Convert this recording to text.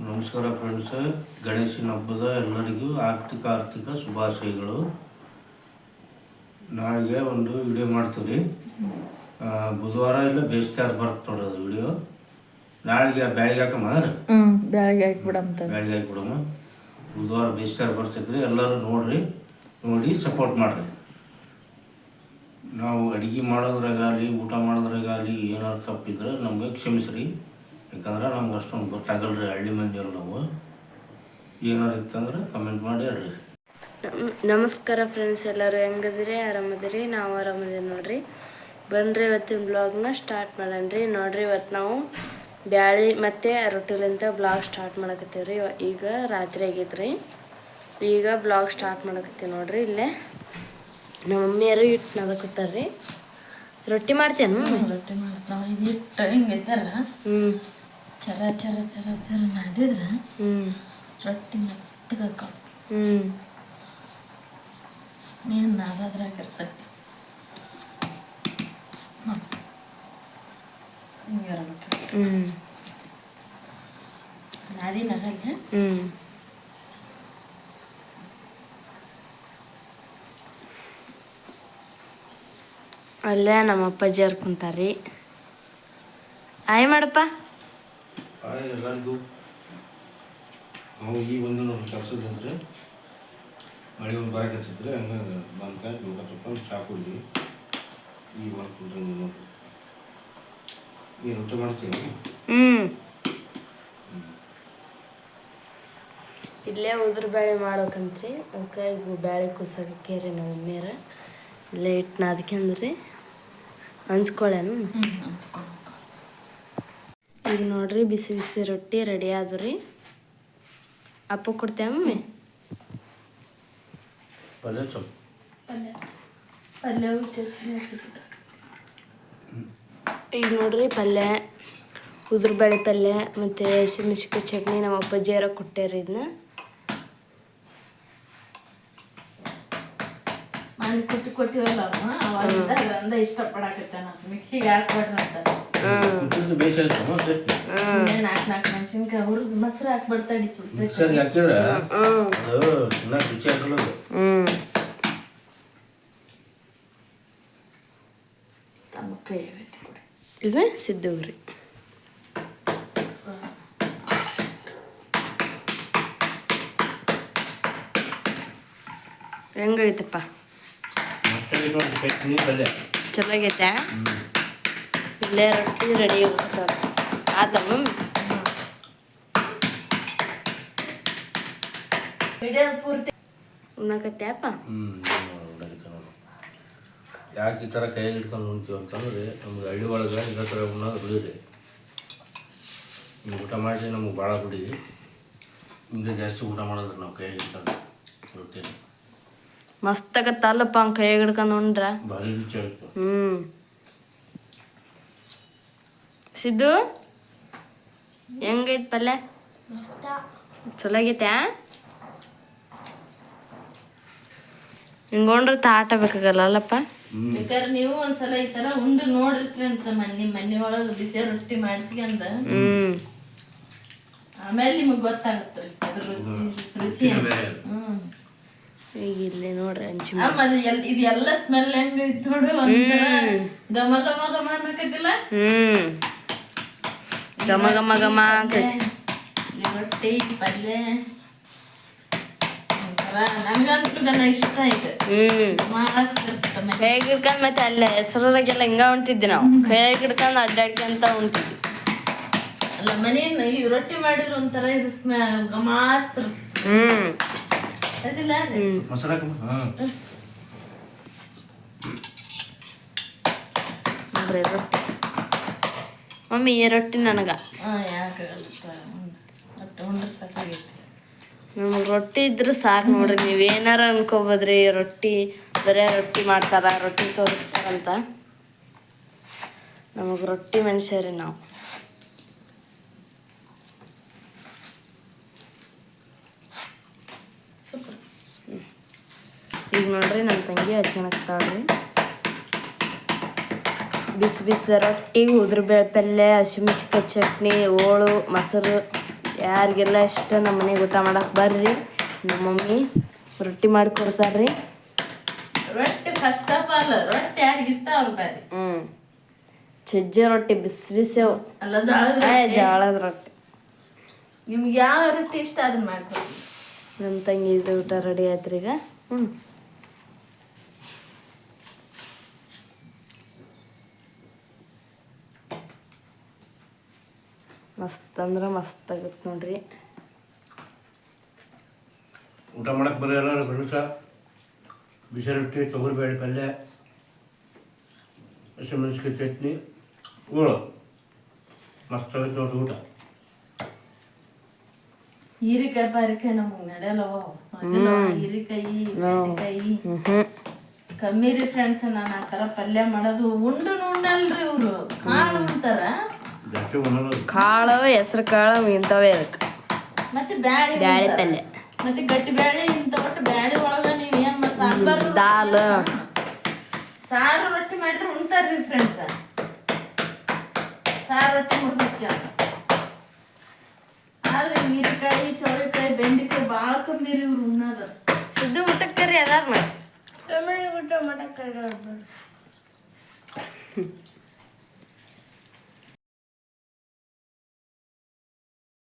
ನಮಸ್ಕಾರ ಫ್ರೆಂಡ್ಸ್, ಗಣೇಶನ ಹಬ್ಬದ ಎಲ್ಲರಿಗೂ ಆರ್ಥಿಕ ಶುಭಾಶಯಗಳು. ನಾಳೆಗೆ ಒಂದು ವಿಡಿಯೋ ಮಾಡ್ತೀವಿ. ಬುಧವಾರ ಇಲ್ಲ ಬೇಸ್ತಾರ ಬರುತ್ತೆ ನೋಡೋದು ವಿಡಿಯೋ. ನಾಳೆಗೆ ಬ್ಯಾಳಿಗೆ ಹಾಕಮ್ಮ, ಬ್ಯಾಳಿಗೆ ಹಾಕಿಬಿಡಮ್ಮ. ಬುಧವಾರ ಬೇಸ್ತಾರ ಬರ್ತೈತ್ರಿ. ಎಲ್ಲರೂ ನೋಡಿ ಸಪೋರ್ಟ್ ಮಾಡಿರಿ. ನಾವು ಅಡುಗೆ ಮಾಡೋದ್ರಾಗಲಿ ಊಟ ಮಾಡೋದ್ರಾಗಲಿ ಏನಾದ್ರು ತಪ್ಪಿದ್ರೆ ನಮಗೆ ಕ್ಷಮಿಸ್ರಿ. ಯಾಕಂದ್ರೆ ನಮ್ಗೆ ಅಷ್ಟೊಂದು ಗೊತ್ತಾಗಲ್ರಿ, ಹಳ್ಳಿ ಮಂದಿ ಅಲ್ಲ ನಾವು. ಏನಾರು ಇತ್ತಂದ್ರೆ ಕಮೆಂಟ್ ಮಾಡಿ ಹೇಳ್ರಿ. ನಮಸ್ಕಾರ ಫ್ರೆಂಡ್ಸ್, ಎಲ್ಲರೂ ಹೆಂಗದಿರಿ? ಆರಾಮದಿರಿ? ನಾವು ಆರಾಮದಿರಿ ನೋಡ್ರಿ. ಬನ್ರಿ ಇವತ್ತಿನ ಬ್ಲಾಗ್ನ ಸ್ಟಾರ್ಟ್ ಮಾಡೋಣ್ರಿ. ನೋಡ್ರಿ, ಇವತ್ತು ನಾವು ಬ್ಯಾಳಿ ಮತ್ತು ರೊಟ್ಟಿಲಿಂದ ಬ್ಲಾಗ್ ಸ್ಟಾರ್ಟ್ ಮಾಡಕತ್ತೀವಿ. ಈಗ ರಾತ್ರಿ ಆಗೈತ್ರಿ. ಈಗ ಬ್ಲಾಗ್ ಸ್ಟಾರ್ಟ್ ಮಾಡಕತ್ತೀವಿ ನೋಡ್ರಿ. ಇಲ್ಲೇ ನಮ್ಮ ಮಮ್ಮಿಯರು ಹಿಟ್ಟು ನದಕತ್ತಾರ್ರಿ. ರೊಟ್ಟಿ ಮಾಡ್ತೇನು? ರೊಟ್ಟಿ ಮಾಡ್ತಾವ. ಇದು ಹಿಟ್ಟು ಹಿಂಗೈತಲ್ಲ, ಚರ ಚರ ಚರ ಚರ ನಾದಿದ್ರೆ ರೊಟ್ಟಿ ಮೆತ್ತಗೆ ಹಾಕೋ. ನೀನು ನಾದಾದ್ರಾಗ ಇರ್ತೈತಿ. ಹಿಂಗೆ ಇರ್ಬೇಕು. ನಾದಿ ನಗಲ್ಲ. ಅಲ್ಲೇ ನಮ್ಮ ಅಪ್ಪಾಜಿಯವ್ರು ಕುಂತಾರ್ರಿ. ಆಯ್ ಮಾಡಪ್ಪ. ಎಲ್ಲರಿಗೂ ನಾವು ಈ ಒಂದು ಕೆಲಸದಂದ್ರೆ ಮಳೆ ಒಂದು ಬಾಯ್ ಹಚ್ಚಿದ್ರೆ ಹಂಗೆ ಬಂದ್ಕಾಯಿ ಊಟ ತಗೊಂಡು ಸಾಕುಂಡು ಈಗ ಮಾಡ್ಕೊಂಡ್ರೆ ನೋಡ್ರಿ. ನೀನು ಊಟ ಮಾಡ್ತೀನಿ. ಇಲ್ಲೇ ಉದುರು ಬೇಳೆ ಮಾಡೋಕಂತ್ರಿ. ಅದಕ್ಕೆ ಈಗ ಬೇಳೆ ಕುಸಕೇರಿ ನಮ್ಮ ಮಮ್ಮಿಯರ. ಇಲ್ಲೇ ಹಿಟ್ಟು ನಾದ್ಕೊಂಡ್ರಿ ಹಂಚ್ಕೊಳ್ಳೇನು. ಈಗ ನೋಡ್ರಿ, ಬಿಸಿ ಬಿಸಿ ರೊಟ್ಟಿ ರೆಡಿ ಆದ್ರಿ. ಅಪ್ಪ ಕೊಡ್ತೇವೆ ಮಮ್ಮಿ? ಈಗ ನೋಡ್ರಿ, ಪಲ್ಯ, ಉದುರು ಬೇಳೆ ಪಲ್ಯ ಮತ್ತು ಹಸಿಮೆಣ್ಸಿನ್ಕಾಯಿ ಚಟ್ನಿ ನಮ್ಮ ಅಪ್ಪಾಜಿಯರ ಕೊಟ್ಟಾರಿ. ಇದನ್ನ ಕೊಟ್ಟಿವಲ್ಲ ಅವಾಗಿಂದ ಇಷ್ಟಪಡಾಕತ್ತಾನ. ಮಿಕ್ಸಿಗೆ ಹಾಕ್ಬಿಡ್ರಂತ. ನಾಲ್ಕು ಮೆಣಸಿನ್ಕಾಯಿ ಹುರಿದು ಮೊಸರು ಹಾಕ್ಬಿಡ್ತಾಡಿ. ತಮ್ಮ ಕೈ ಹಚ್ಕೊಡಿ. ಇದು ಸಿದ್ಧವ್ರಿ. ಹೆಂಗೈತಪ್ಪ? ಚಲೋ ಆಗೈತೆ. ಇಲ್ಲೇ ರೊಟ್ಟಿ ರೆಡಿ ಆಗ್ತಾವ. ಆತಮ್ಮ ಪೂರ್ತಿ ಉಣ್ಣಕತ್ಯಾಪ? ಯಾಕೆ ಈ ಥರ ಕೈಯಾಗ ಹಿಡ್ಕೊಂಡು ಉಣ್ತೀವಿ ಅಂತಂದ್ರೆ, ನಮ್ಗೆ ಹಳ್ಳಿ ಒಳಗೆ ಇದೇ ಥರ ಉಣ್ಣೋದು ಬಿಡಿರಿ. ಊಟ ಮಾಡಿ ನಮ್ಗೆ ಭಾಳ ಬಿಡಿ. ಹಿಂಗೆ ಜಾಸ್ತಿ ಊಟ ಮಾಡೋದ್ರಿ ನಾವು ಕೈಯಾಗ ಹಿಡ್ಕೊಂಡು ರೊಟ್ಟಿ. ಮಸ್ತ್ ಆಗತ್ತಲ್ಲಪ್ಪ ಹಂಗೆ ಕೈಯಾಗ ಹಿಡ್ಕೊಂಡು ಉಂಡ್ರ ಭಾರಿ ರುಚಿ ಆಗುತ್ತೆ. ಸಿದ್ದು ಹೆಂಗೈತ್ ಪಲ್ಯ? ಚಲೋ ಆಗೈತೆ. ಹಿಂಗೊಂಡ್ರೆ ತಾಟ ಬೇಕಾಗಲ್ಲಪ್ಪ. ಬೇಕಾದ್ರೆ ನೀವು ಒಂದ್ಸಲ ಈ ತರ ಉಂಡು ನೋಡ್ರಿ ಫ್ರೆಂಡ್ಸ್. ಮನೆ ಒಳಗೆ ಬಿಸಿ ರೊಟ್ಟಿ ಮಾಡಿಸ್ಕೊಂಡ ಆಮೇಲೆ ನಿಮಗ್ ಗೊತ್ತಾಗತ್ರಿ ಅದ್ರ ರುಚಿ. ಈಗ ಇಲ್ಲಿ ನೋಡ್ರಿ ಹಂಚಿ ಇದೆಲ್ಲ ಸ್ಮೆಲ್ ಹೆಂಗೈತ್ ನೋಡು. ಘಮ ಘಮ ಘಮ ಅನ್ನಕತ್ತಿಲ್ಲ. ಘಮ ಘಮ ಘಮ ಅಂತೈತಿ. ರೊಟ್ಟಿ ಪಲ್ಯ ನನ್ಗಂತೂ ಇಷ್ಟ ಆಯ್ತು. ಕೈಯಾಗ ಹಿಡ್ಕೊಂಡ್ ಮತ್ತೆ ಅಲ್ಲೇ ಹೆಸರಾಗೆಲ್ಲ ಹಿಂಗ ಉಣ್ತಿದ್ವಿ ನಾವು. ಕೈಯಾಗ ಹಿಡ್ಕೊಂಡ್ ಅಡ್ಡಾಡ್ಕೊಂತ ಉಣ್ತಿದ್ವಿ. ಅಲ್ಲ ಮನೆ ಈ ರೊಟ್ಟಿ ಮಾಡಿದ್ರು ಒಂಥರ ಇದು ಗಮಾಸ್ತ್ರ. ಅದಿಲ್ಲ ನೋಡ್ರಿ ರೊಟ್ಟಿ. ಮಮ್ಮಿ ಈ ರೊಟ್ಟಿ ನನಗ ನಮಗೆ ರೊಟ್ಟಿ ಇದ್ರು ಸಾಕು ನೋಡ್ರಿ. ನೀವೇನಾರ ಅನ್ಕೋಬೋದ್ರಿ, ರೊಟ್ಟಿ ಬರೇ ರೊಟ್ಟಿ ಮಾಡ್ತಾರ, ರೊಟ್ಟಿ ತೋರಿಸ್ತಾರಂತ. ನಮಗೆ ರೊಟ್ಟಿ ಮನುಷ್ಯರಿ ನಾವು. ಈಗ ನೋಡ್ರಿ ನನ್ನ ತಂಗಿ ಹಚ್ಕೊಳಕ್ತಾಳ್ರಿ. ಬಿಸಿ ಬಿಸಿ ರೊಟ್ಟಿ, ಉದುರು ಬೇಳೆ ಪಲ್ಯ, ಹಸಿಮೆಣ್ಸಿನ್ಕಾಯಿ ಚಟ್ನಿ, ಹೋಳು, ಮೊಸರು ಯಾರಿಗೆಲ್ಲ ಇಷ್ಟ ನಮ್ಮ ಮನೆಗೆ ಊಟ ಮಾಡಕ್ಕೆ ಬರ್ರಿ. ನಮ್ಮ ಮಮ್ಮಿ ರೊಟ್ಟಿ ಮಾಡಿ ಕೊಡ್ತಾರ್ರಿ. ರೊಟ್ಟಿ ಫಸ್ಟ್ ಆಫ್ ಆಲ್ ರೊಟ್ಟಿ ಯಾರಿಗೆ ಇಷ್ಟ ಅವ್ರು ಬರ್ರಿ. ಸಜ್ಜೆ ರೊಟ್ಟಿ ಬಿಸಿ ಬಿಸಿವು ಅಲ್ಲ ಜೋಳದ ಜೋಳದ ರೊಟ್ಟಿ. ನಿಮ್ಗೆ ಯಾವ ರೊಟ್ಟಿ ಇಷ್ಟ ಅದನ್ನ ಮಾಡ್ಕೊಡಿ. ನಮ್ಮ ತಂಗಿ ಇದು ಊಟ ರೆಡಿ ಆಯ್ತು ಈಗ. ಮಸ್ತ್ ಅಂದ್ರೆ ಮಸ್ತ್ ಆಗತ್ತೆ ನೋಡ್ರಿ. ಊಟ ಮಾಡಕ್ಕೆ ಬರೋ ಎಲ್ಲರೂ ಗಣಸ ಬಿಸಿ ರೊಟ್ಟಿ, ತೊಗರಿಬೇಳೆ ಪಲ್ಯ, ಹಸಿಮೆಣಸಿನ್ಕಾಯಿ ಚಟ್ನಿ ಊಳು ಮಸ್ತ್ ಆಗತ್ತೆ ನೋಡ್ರಿ ಊಟ. ಹೀರಿಕಾಯಿ ಪಾರಿಕಾಯಿ ನಮಗೆ ನಡೆಯಲ್ಲವ. ಹೀರಿಕಾಯಿ ಬೆಂಡೆಕಾಯಿ ಕಮ್ಮಿ ರೀ ಫ್ರೆಂಡ್ಸ್. ನಾನು ಆ ಥರ ಪಲ್ಯ ಮಾಡೋದು ಉಂಡು ಉಣ್ಣಲ್ರಿ ಇವರು. ಕಾಳು ಉಣ್ತಾರ, ಜಾಸ್ತಿ ಉಣ್ಣೋದು ಕಾಳು, ಹೆಸ್ರು ಕಾಳು ಇಂಥವೇ ಅದಕ್ಕೆ. ಮತ್ತೆ ಬ್ಯಾಳಿ ಬ್ಯಾಳೆ ಪಲ್ಯ, ಮತ್ತೆ ಗಟ್ಟಿ ಬ್ಯಾಳಿ ಇಂಥ ಒಟ್ಟು ಬ್ಯಾಳಿ ಒಳಗೆ ನೀವು ಏನು ಸಾಂಬಾರು ದಾಲ್, ಸಾರು ರೊಟ್ಟಿ ಮಾಡಿದ್ರೆ ಉಣ್ತಾರ್ರಿ ಫ್ರೆಂಡ್ಸ್. ಸಾರು ರೊಟ್ಟಿ ಮುಡ್ಬೇಕು. ಆದ್ರೆ ಹೀರೆಕಾಯಿ, ಚೌಳಿಕಾಯಿ, ಬೆಂಡೆಕಾಯಿ ಭಾಳ ಕಮ್ಮಿ ರೀ ಇವ್ರು ಉಣ್ಣೋದು. ಸಿದ್ದು ಊಟಕ್ಕೆ ರೀ ಎಲ್ಲಾರು. ಊಟ ಮಾಡಕ್ಕೆ